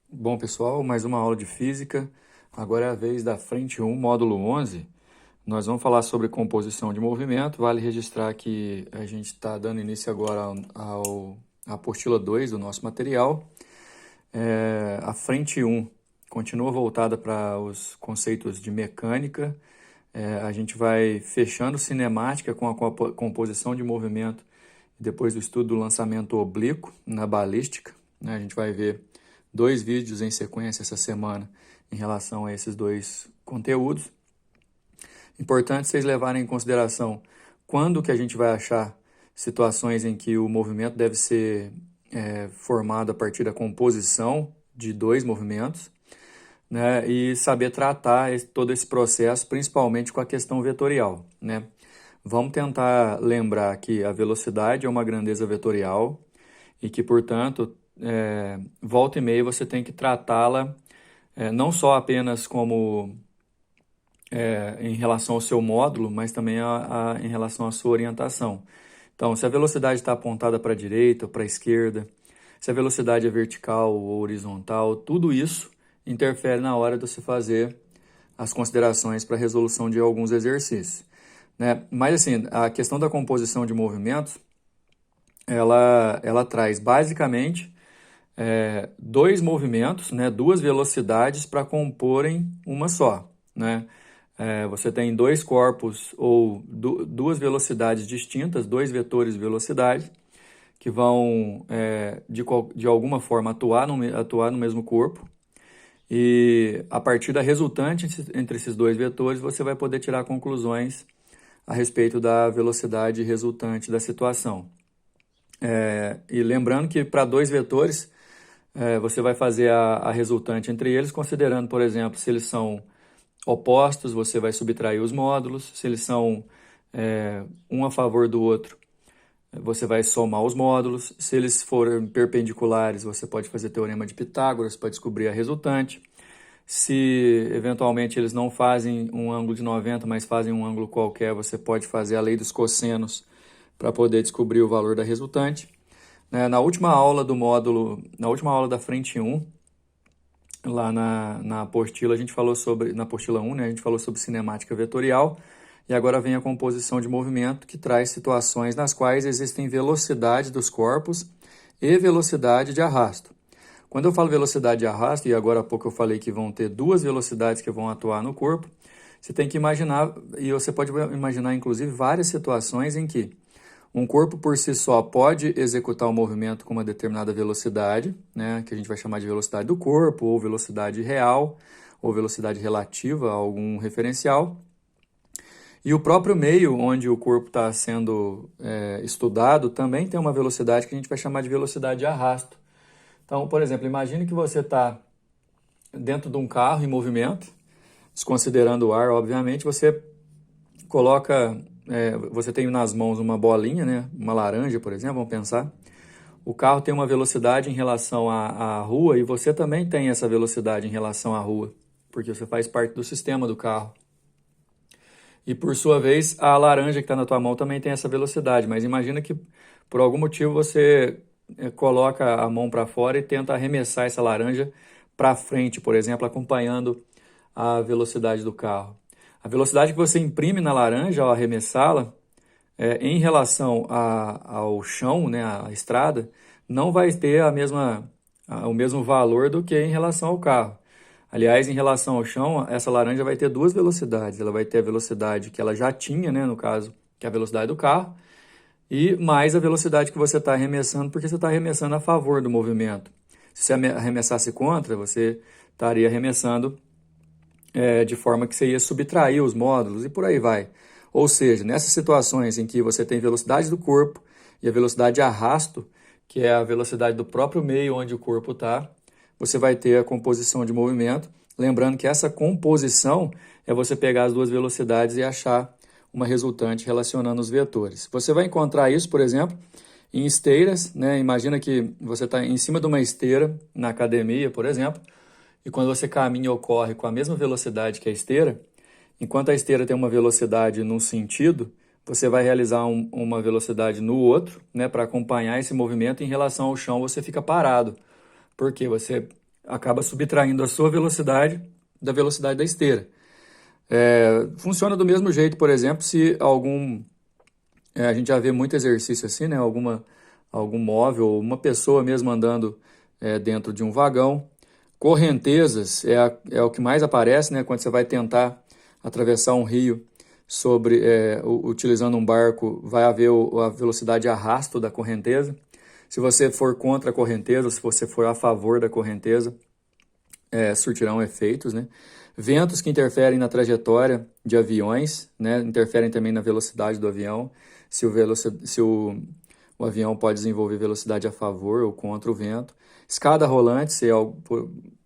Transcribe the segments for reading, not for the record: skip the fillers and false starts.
Bom, pessoal, mais uma aula de física. Agora é a vez da frente 1, módulo 11. Nós vamos falar sobre composição de movimento. Vale registrar que a gente está dando início agora à apostila 2 do nosso material. A frente 1 continua voltada para os conceitos de mecânica. A gente vai fechando cinemática com a composição de movimento depois do estudo do lançamento oblíquo na balística, né? A gente vai ver dois vídeos em sequência essa semana em relação a esses dois conteúdos. Importante vocês levarem em consideração quando que a gente vai achar situações em que o movimento deve ser formado a partir da composição de dois movimentos, né? E saber tratar todo esse processo, principalmente com a questão vetorial, né? Vamos tentar lembrar que a velocidade é uma grandeza vetorial e que, portanto, volta e meia você tem que tratá-la não só apenas como em relação ao seu módulo, mas também em relação à sua orientação. Então, se a velocidade está apontada para a direita ou para a esquerda, se a velocidade é vertical ou horizontal, tudo isso interfere na hora de você fazer as considerações para a resolução de alguns exercícios, né? Mas, assim, a questão da composição de movimentos, ela traz basicamente dois movimentos, né, duas velocidades para comporem uma só, né? Você tem dois corpos ou duas velocidades distintas, dois vetores de velocidade, que vão, de alguma forma, atuar no mesmo corpo. E a partir da resultante entre esses dois vetores, você vai poder tirar conclusões a respeito da velocidade resultante da situação. E lembrando que para dois vetores, você vai fazer a resultante entre eles, considerando, por exemplo, se eles são opostos, você vai subtrair os módulos. Se eles são um a favor do outro, você vai somar os módulos. Se eles forem perpendiculares, você pode fazer teorema de Pitágoras para descobrir a resultante. Se eventualmente eles não fazem um ângulo de 90, mas fazem um ângulo qualquer, você pode fazer a lei dos cossenos para poder descobrir o valor da resultante. Na última aula do módulo, na última aula da frente 1, lá na apostila, a gente falou sobre, na apostila 1, né, a gente falou sobre cinemática vetorial, e agora vem a composição de movimento, que traz situações nas quais existem velocidade dos corpos e velocidade de arrasto. Quando eu falo velocidade de arrasto, e agora há pouco eu falei que vão ter duas velocidades que vão atuar no corpo, você tem que imaginar, e você pode imaginar inclusive várias situações em que um corpo por si só pode executar o movimento com uma determinada velocidade, né, que a gente vai chamar de velocidade do corpo, ou velocidade real, ou velocidade relativa a algum referencial. E o próprio meio onde o corpo está sendo estudado também tem uma velocidade que a gente vai chamar de velocidade de arrasto. Então, por exemplo, imagine que você está dentro de um carro em movimento, desconsiderando o ar, obviamente, você coloca, você tem nas mãos uma bolinha, né, uma laranja, por exemplo, vamos pensar. O carro tem uma velocidade em relação à rua e você também tem essa velocidade em relação à rua, porque você faz parte do sistema do carro. E por sua vez, a laranja que está na tua mão também tem essa velocidade, mas imagina que por algum motivo você coloca a mão para fora e tenta arremessar essa laranja para frente, por exemplo, acompanhando a velocidade do carro. A velocidade que você imprime na laranja ao arremessá-la, em relação ao chão, né, à estrada, não vai ter o mesmo valor do que em relação ao carro. Aliás, em relação ao chão, essa laranja vai ter duas velocidades. Ela vai ter a velocidade que ela já tinha, né, no caso, que é a velocidade do carro, e mais a velocidade que você está arremessando, porque você está arremessando a favor do movimento. Se você arremessasse contra, você estaria arremessando de forma que você ia subtrair os módulos e por aí vai. Ou seja, nessas situações em que você tem velocidade do corpo e a velocidade de arrasto, que é a velocidade do próprio meio onde o corpo está, você vai ter a composição de movimento. Lembrando que essa composição é você pegar as duas velocidades e achar uma resultante relacionando os vetores. Você vai encontrar isso, por exemplo, em esteiras, né? Imagina que você está em cima de uma esteira na academia, por exemplo, e quando você caminha ou corre com a mesma velocidade que a esteira, enquanto a esteira tem uma velocidade num sentido, você vai realizar uma velocidade no outro, né, para acompanhar esse movimento. Em relação ao chão, você fica parado, porque você acaba subtraindo a sua velocidade da velocidade da esteira. Funciona do mesmo jeito, por exemplo, se a gente já vê muito exercício assim, né? Algum móvel, ou uma pessoa mesmo andando dentro de um vagão. Correntezas é o que mais aparece, né? Quando você vai tentar atravessar um rio utilizando um barco, vai haver a velocidade de arrasto da correnteza. Se você for contra a correnteza, ou se você for a favor da correnteza, surtirão efeitos, né? Ventos que interferem na trajetória de aviões, né? Interferem também na velocidade do avião. Se o avião pode desenvolver velocidade a favor ou contra o vento. Escada rolante, se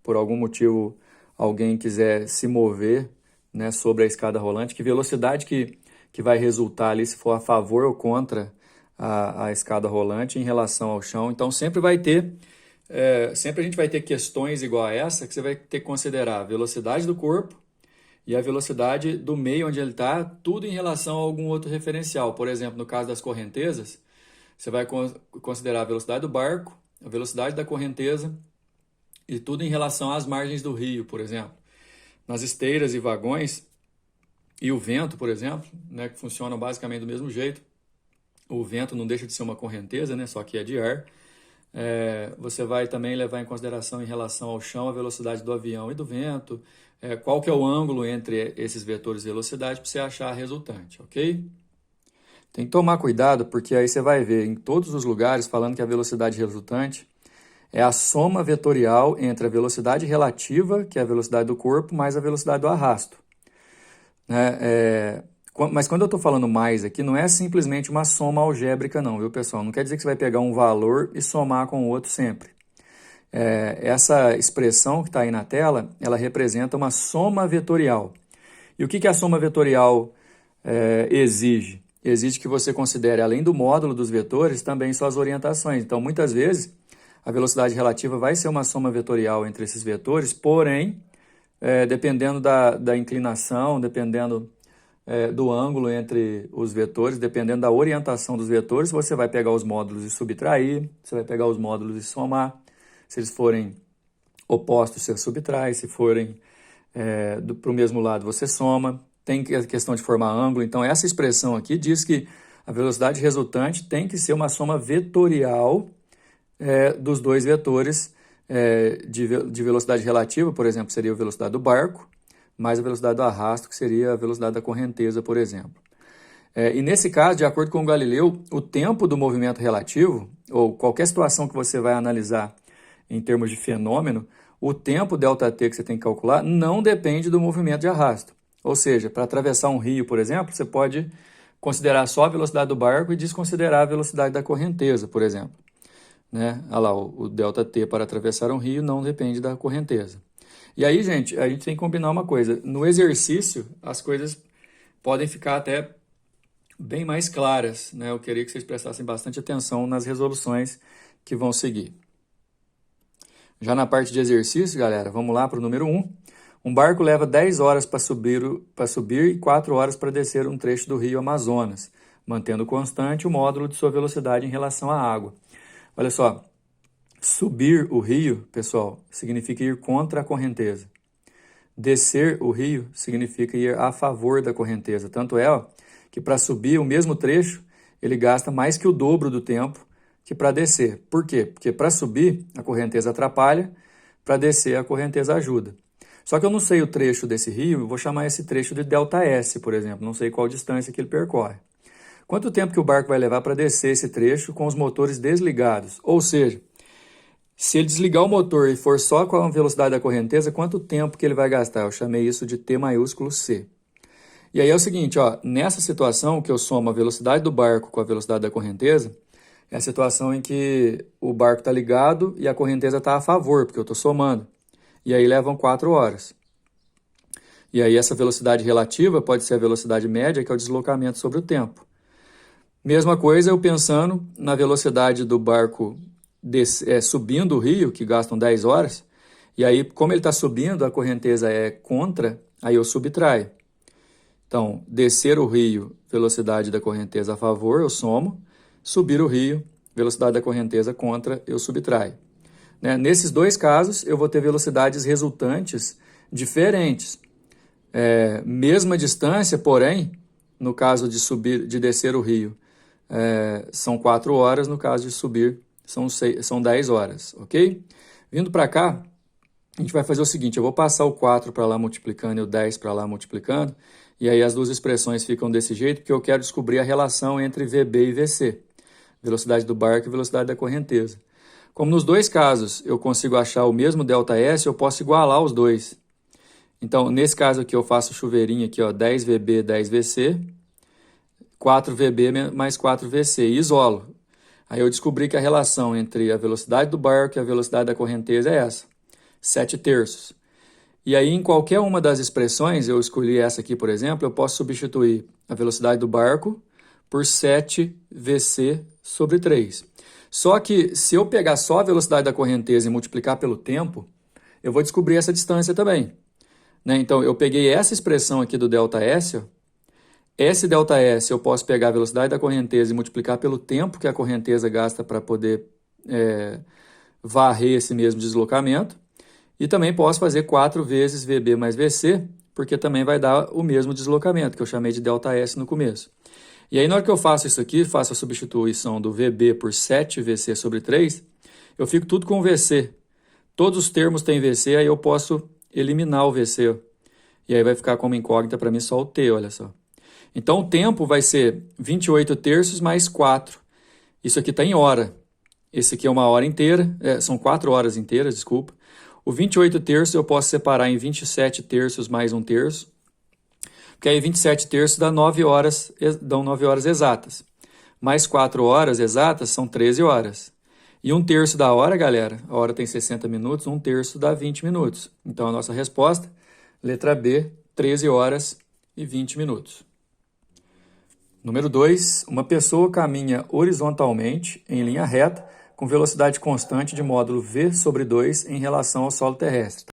por algum motivo alguém quiser se mover, né, sobre a escada rolante, que velocidade que vai resultar ali se for a favor ou contra a escada rolante em relação ao chão. Então sempre a gente vai ter questões igual a essa que você vai ter que considerar a velocidade do corpo e a velocidade do meio onde ele está, tudo em relação a algum outro referencial. Por exemplo, no caso das correntezas, você vai considerar a velocidade do barco, a velocidade da correnteza e tudo em relação às margens do rio, por exemplo. Nas esteiras e vagões, e o vento, por exemplo, né, que funcionam basicamente do mesmo jeito. O vento não deixa de ser uma correnteza, né, só que é de ar. Você vai também levar em consideração em relação ao chão a velocidade do avião e do vento, qual que é o ângulo entre esses vetores de velocidade para você achar a resultante, ok? Tem que tomar cuidado porque aí você vai ver em todos os lugares falando que a velocidade resultante é a soma vetorial entre a velocidade relativa, que é a velocidade do corpo, mais a velocidade do arrasto. Né? Mas quando eu estou falando mais aqui, não é simplesmente uma soma algébrica não, viu, pessoal? Não quer dizer que você vai pegar um valor e somar com o outro sempre. Essa expressão que está aí na tela, ela representa uma soma vetorial. E o que a soma vetorial exige? Exige que você considere, além do módulo dos vetores, também suas orientações. Então, muitas vezes, a velocidade relativa vai ser uma soma vetorial entre esses vetores, porém, dependendo da inclinação, dependendo do ângulo entre os vetores, dependendo da orientação dos vetores, você vai pegar os módulos e subtrair, você vai pegar os módulos e somar. Se eles forem opostos, você subtrai, se forem para o mesmo lado, você soma. Tem a questão de formar ângulo, então essa expressão aqui diz que a velocidade resultante tem que ser uma soma vetorial dos dois vetores de velocidade relativa, por exemplo, seria a velocidade do barco, mais a velocidade do arrasto, que seria a velocidade da correnteza, por exemplo. E nesse caso, de acordo com o Galileu, o tempo do movimento relativo, ou qualquer situação que você vai analisar em termos de fenômeno, o tempo ΔT que você tem que calcular não depende do movimento de arrasto. Ou seja, para atravessar um rio, por exemplo, você pode considerar só a velocidade do barco e desconsiderar a velocidade da correnteza, por exemplo. Né? Olha lá, o ΔT para atravessar um rio não depende da correnteza. E aí, gente, a gente tem que combinar uma coisa. No exercício, as coisas podem ficar até bem mais claras, né? Eu queria que vocês prestassem bastante atenção nas resoluções que vão seguir. Já na parte de exercício, galera, vamos lá para o número 1. Um barco leva 10 horas para subir e 4 horas para descer um trecho do rio Amazonas, mantendo constante o módulo de sua velocidade em relação à água. Olha só, subir o rio, pessoal, significa ir contra a correnteza. Descer o rio significa ir a favor da correnteza. Tanto é que para subir o mesmo trecho, ele gasta mais que o dobro do tempo que para descer. Por quê? Porque para subir, a correnteza atrapalha, para descer, a correnteza ajuda. Só que eu não sei o trecho desse rio, eu vou chamar esse trecho de ΔS, por exemplo. Não sei qual distância que ele percorre. Quanto tempo que o barco vai levar para descer esse trecho com os motores desligados? Ou seja, se ele desligar o motor e for só com a velocidade da correnteza, quanto tempo que ele vai gastar? Eu chamei isso de T maiúsculo C. E aí é o seguinte, nessa situação que eu somo a velocidade do barco com a velocidade da correnteza, é a situação em que o barco está ligado e a correnteza está a favor, porque eu estou somando. E aí levam 4 horas. E aí essa velocidade relativa pode ser a velocidade média, que é o deslocamento sobre o tempo. Mesma coisa eu pensando na velocidade do barco subindo o rio, que gastam 10 horas, e aí como ele está subindo, a correnteza é contra, aí eu subtraio. Então, descer o rio, velocidade da correnteza a favor, eu somo. Subir o rio, velocidade da correnteza contra, eu subtraio. né? Nesses dois casos, eu vou ter velocidades resultantes diferentes. Mesma distância, porém, no caso de descer o rio, são 4 horas, no caso de subir, são 10 horas, ok? Vindo para cá, a gente vai fazer o seguinte, eu vou passar o 4 para lá multiplicando e o 10 para lá multiplicando, e aí as duas expressões ficam desse jeito, porque eu quero descobrir a relação entre VB e VC, velocidade do barco e velocidade da correnteza. Como nos dois casos eu consigo achar o mesmo ΔS, eu posso igualar os dois. Então, nesse caso aqui, eu faço chuveirinho aqui, ó, 10 VB, 10 VC, 4 VB mais 4 VC, e isolo. Aí eu descobri que a relação entre a velocidade do barco e a velocidade da correnteza é essa, 7 terços. E aí, em qualquer uma das expressões, eu escolhi essa aqui, por exemplo, eu posso substituir a velocidade do barco por 7 VC sobre 3. Só que, se eu pegar só a velocidade da correnteza e multiplicar pelo tempo, eu vou descobrir essa distância também. Né? Então, eu peguei essa expressão aqui do ΔS, ó. Esse ΔS eu posso pegar a velocidade da correnteza e multiplicar pelo tempo que a correnteza gasta para poder varrer esse mesmo deslocamento. E também posso fazer 4 vezes VB mais VC, porque também vai dar o mesmo deslocamento, que eu chamei de ΔS no começo. E aí, na hora que eu faço isso aqui, faço a substituição do VB por 7 VC sobre 3, eu fico tudo com VC. Todos os termos têm VC, aí eu posso eliminar o VC. Ó. E aí vai ficar como incógnita para mim só o T, olha só. Então, o tempo vai ser 28 terços mais 4. Isso aqui está em hora. Esse aqui é uma hora inteira, são 4 horas inteiras, desculpa. O 28 terços eu posso separar em 27 terços mais 1 terço, porque aí 27 terços dão 9 horas exatas. Mais 4 horas exatas são 13 horas. E 1 terço da hora, galera, a hora tem 60 minutos, 1 terço dá 20 minutos. Então, a nossa resposta, letra B, 13 horas e 20 minutos. Número 2, uma pessoa caminha horizontalmente, em linha reta, com velocidade constante de módulo V sobre 2 em relação ao solo terrestre.